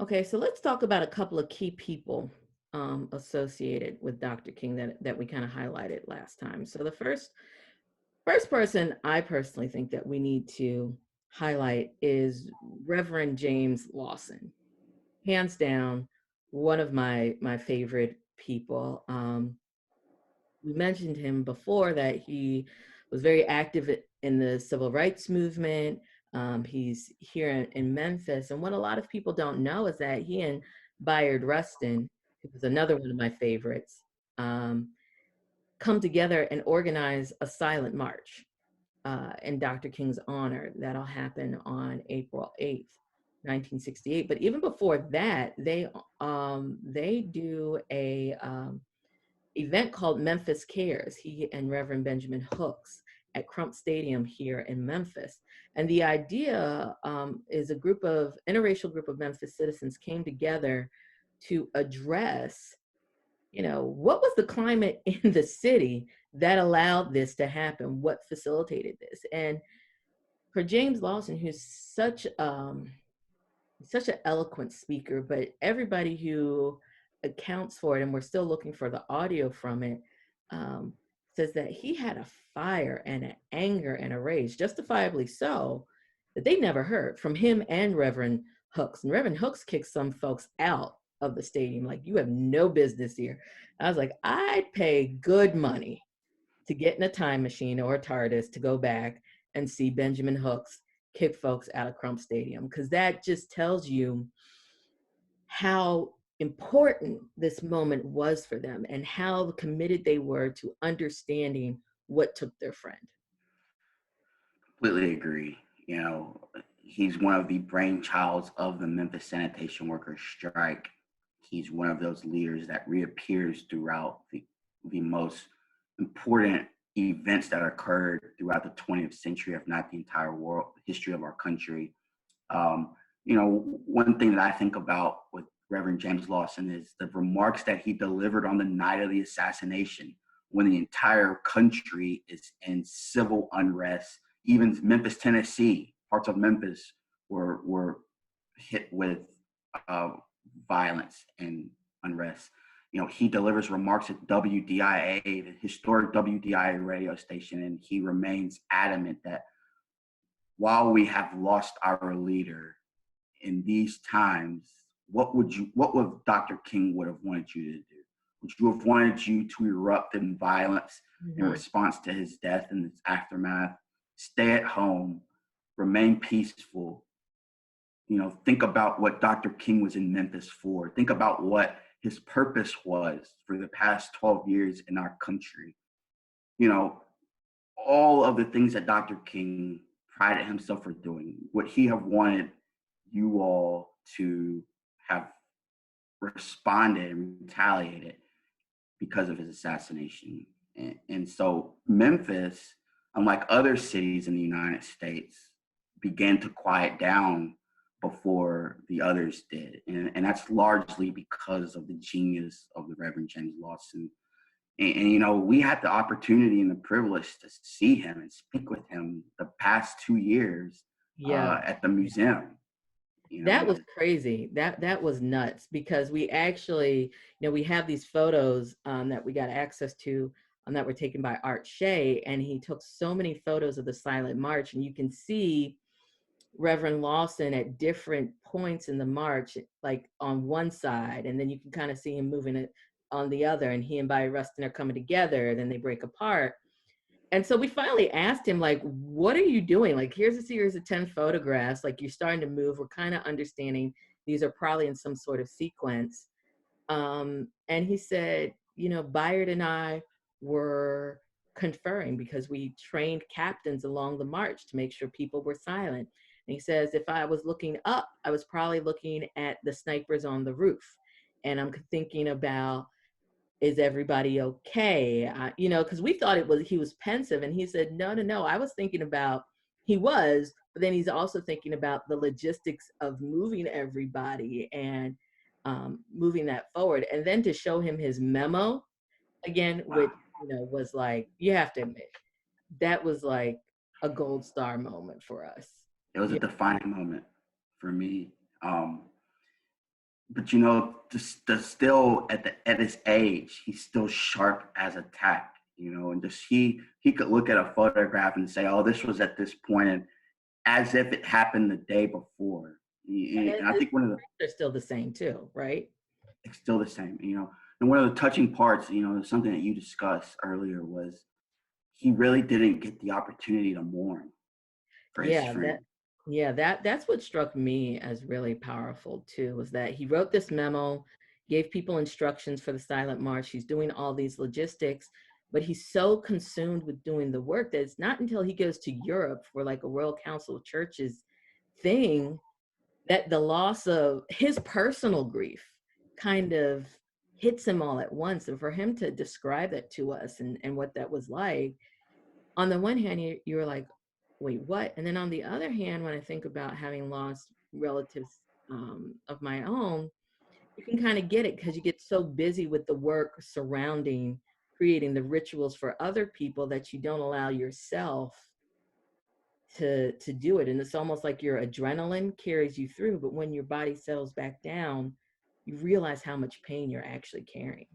Okay, so let's talk about a couple of key people associated with Dr. King that we kind of highlighted last time. So the first person I personally think that we need to highlight is Reverend James Lawson. Hands down, one of my favorite people. We mentioned him before that he was very active in the civil rights movement. He's here in Memphis. And what a lot of people don't know is that he and Bayard Rustin, who was another one of my favorites, um, come together and organize a silent march in Dr. King's honor. That'll happen on April 8th, 1968. But even before that, they do a event called Memphis Cares, he and Reverend Benjamin Hooks at Crump Stadium here in Memphis. And the idea is a interracial group of Memphis citizens came together to address, what was the climate in the city that allowed this to happen? What facilitated this? And for James Lawson, who's such an eloquent speaker, but everybody who accounts for it, and we're still looking for the audio from it, um, says that he had a fire and an anger and a rage, justifiably so, that they never heard from him and Reverend Hooks. And Reverend Hooks kicked some folks out of the stadium, like, you have no business here. I was like, I'd pay good money to get in a time machine or a TARDIS to go back and see Benjamin Hooks kick folks out of Crump Stadium, because that just tells you how important this moment was for them and how committed they were to understanding what took their friend. Completely agree. He's one of the brainchilds of the Memphis sanitation workers strike. He's one of those leaders that reappears throughout the most important events that occurred throughout the 20th century, if not the entire world history of our country. One thing that I think about with Reverend James Lawson is the remarks that he delivered on the night of the assassination, when the entire country is in civil unrest. Even Memphis, Tennessee, parts of Memphis were hit with violence and unrest. He delivers remarks at WDIA, the historic WDIA radio station, and he remains adamant that while we have lost our leader in these times, what would Dr. King would have wanted you to do? Would you have wanted you to erupt in violence in response to his death and its aftermath? Stay at home, remain peaceful. Think about what Dr. King was in Memphis for. Think about what his purpose was for the past 12 years in our country. All of the things that Dr. King prided himself for doing, would he have wanted you all to have responded and retaliated because of his assassination? And so Memphis, unlike other cities in the United States, began to quiet down before the others did. And that's largely because of the genius of the Reverend James Lawson. And we had the opportunity and the privilege to see him and speak with him the past 2 years at the museum. That was crazy. That was nuts, because we actually, we have these photos that we got access to that were taken by Art Shay, and he took so many photos of the silent march, and you can see Reverend Lawson at different points in the march, like on one side, and then you can kind of see him moving it on the other, and he and Bayard Rustin are coming together, then they break apart. And so we finally asked him, like, what are you doing? Like, here's a series of 10 photographs, like, you're starting to move, we're kind of understanding these are probably in some sort of sequence. And he said, Bayard and I were conferring because we trained captains along the march to make sure people were silent. And he says, if I was looking up, I was probably looking at the snipers on the roof. And I'm thinking about, is everybody okay? Because we thought he was pensive. And he said, no. I was thinking about, but then he's also thinking about the logistics of moving everybody and moving that forward. And then to show him his memo again, which, was like, you have to admit, that was like a gold star moment for us. It was a defining moment for me. but you know, just still at his age, he's still sharp as a tack. You know, and just he could look at a photograph and say, "Oh, this was at this point," and as if it happened the day before. And And I think one of the they're still the same too, right? it's still the same. You know, and one of the touching parts, you know, something that you discussed earlier was he really didn't get the opportunity to mourn for his Yeah, friend. that's what struck me as really powerful too, was that he wrote this memo, gave people instructions for the silent march. He's doing all these logistics, but he's so consumed with doing the work that it's not until he goes to Europe for like a Royal Council of Churches thing that the loss of his personal grief kind of hits him all at once. And for him to describe it to us and what that was like, on the one hand, you were like, wait, what? And then on the other hand, when I think about having lost relatives of my own, you can kind of get it because you get so busy with the work surrounding creating the rituals for other people that you don't allow yourself to do it. And it's almost like your adrenaline carries you through, but when your body settles back down, you realize how much pain you're actually carrying.